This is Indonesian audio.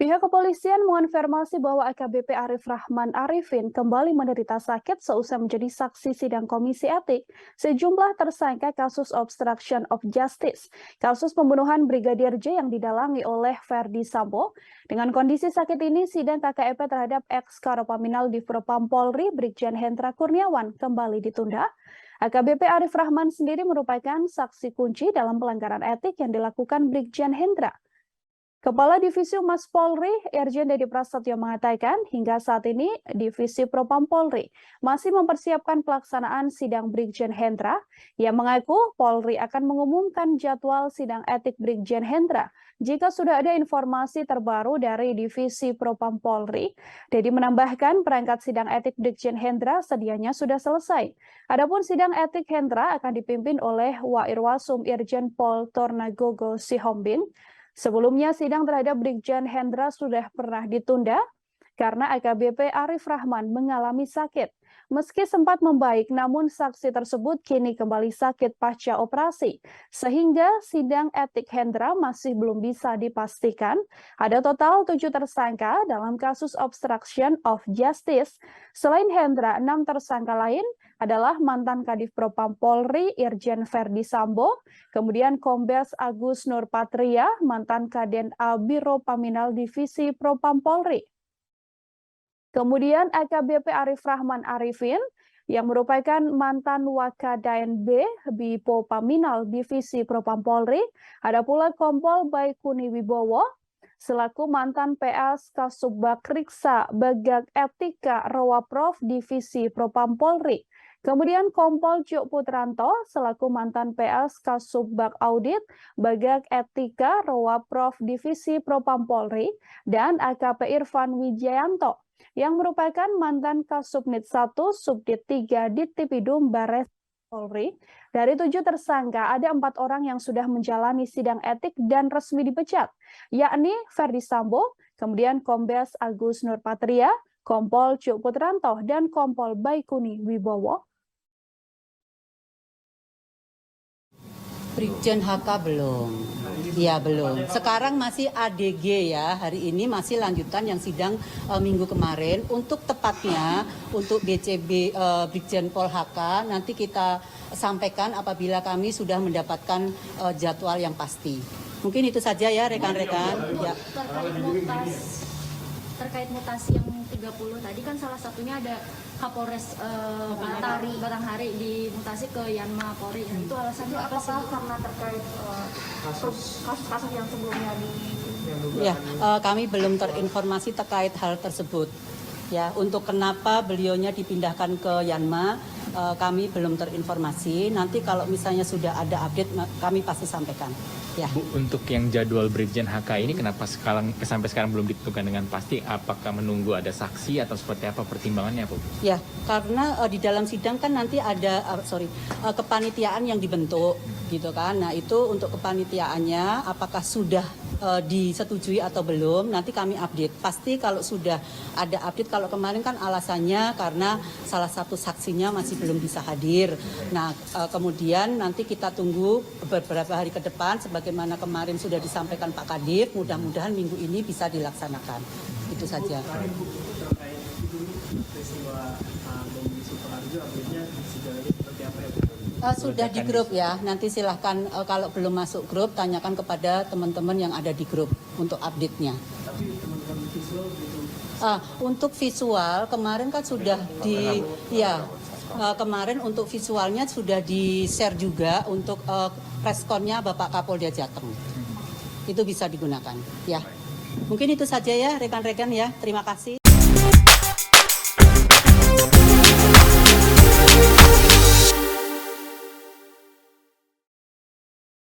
Pihak kepolisian mengonfirmasi bahwa AKBP Arif Rahman Arifin kembali menderita sakit seusai menjadi saksi sidang komisi etik sejumlah tersangka kasus obstruction of justice, kasus pembunuhan Brigadir J yang didalangi oleh Verdi Sambo. Dengan kondisi sakit ini, sidang KKEP terhadap ex-Karopaminal di Propam Polri Brigjen Hendra Kurniawan kembali ditunda. AKBP Arif Rahman sendiri merupakan saksi kunci dalam pelanggaran etik yang dilakukan Brigjen Hendra. Kepala Divisi Humas Polri, Irjen Dedi Prasetyo mengatakan hingga saat ini Divisi Propam Polri masih mempersiapkan pelaksanaan sidang Brigjen Hendra. Ia mengaku Polri akan mengumumkan jadwal sidang etik Brigjen Hendra jika sudah ada informasi terbaru dari Divisi Propam Polri. Dedi menambahkan perangkat sidang etik Brigjen Hendra sedianya sudah selesai. Adapun sidang etik Hendra akan dipimpin oleh Wairwasum Irjen Pol Tornagogo Sihombing. Sebelumnya, sidang terhadap Brigjen Hendra sudah pernah ditunda karena AKBP Arif Rahman mengalami sakit. Meski sempat membaik, namun saksi tersebut kini kembali sakit pasca operasi, sehingga sidang etik Hendra masih belum bisa dipastikan. Ada total 7 tersangka dalam kasus obstruction of justice. Selain Hendra, 6 tersangka lain adalah mantan Kadif Propam Polri Irjen Verdi Sambo, kemudian Kombes Agus Nurpatria, mantan Kaden A Biro Paminal Divisi Propam Polri. Kemudian AKBP Arif Rahman Arifin yang merupakan mantan Wakadaen B Bipo Paminal Divisi Propam Polri. Ada pula Kompol Baikuni Wibowo selaku mantan PS Kasubag Riksa Bagag Etika Rowaprov Divisi Propam Polri. Kemudian Kompol Jok Putranto selaku mantan PS Kasubag Audit Bagag Etika Rowaprov Divisi Propam Polri, dan AKP Irfan Wijayanto yang merupakan mantan Kasubnit 1 Subdit 3 Dittipidum Bares Polri. Dari 7 tersangka, ada 4 orang yang sudah menjalani sidang etik dan resmi dipecat, yakni Verdi Sambo, kemudian Kombes Agus Nurpatria, Kompol Cuk Putranto, dan Kompol Baikuni Wibowo. Brigjen HK belum. Ya belum. Sekarang masih ADG ya. Hari ini masih lanjutan yang sidang minggu kemarin. Untuk tepatnya untuk BCB Brigjen Pol HK nanti kita sampaikan apabila kami sudah mendapatkan jadwal yang pasti. Mungkin itu saja ya rekan-rekan. Ya. Terkait mutasi yang 30 tadi kan salah satunya ada Kapolres Batanghari dimutasi ke Yanma Polri. Itu alasannya apa sih? Karena terkait kasus-kasus yang sebelumnya Ya, kami belum terinformasi terkait hal tersebut. Ya, untuk kenapa beliaunya dipindahkan ke Yanma, kami belum terinformasi. Nanti kalau misalnya sudah ada update, kami pasti sampaikan. Ya. Bu, untuk yang jadwal Brigjen HK ini kenapa sampai sekarang belum ditentukan dengan pasti? Apakah menunggu ada saksi atau seperti apa pertimbangannya, Bu? Ya, karena di dalam sidang kan nanti ada kepanitiaan yang dibentuk, gitu kan. Nah itu untuk kepanitiaannya, apakah sudah disetujui atau belum? Nanti kami update. Pasti kalau sudah ada update. Kalau kemarin kan alasannya karena salah satu saksinya masih belum bisa hadir. Nah kemudian nanti kita tunggu beberapa hari ke depan. Sebagaimana kemarin sudah disampaikan Pak Kadif, mudah-mudahan minggu ini bisa dilaksanakan. Itu saja. Sudah di grup ya, nanti silahkan kalau belum masuk grup, tanyakan kepada teman-teman yang ada di grup untuk update-nya. Tapi teman-teman visual gitu? Untuk visual, kemarin kan sudah kemarin untuk visualnya sudah di-share juga untuk preskonnya Bapak Kapolda Jateng. Itu bisa digunakan, ya. Mungkin itu saja ya rekan-rekan ya, terima kasih.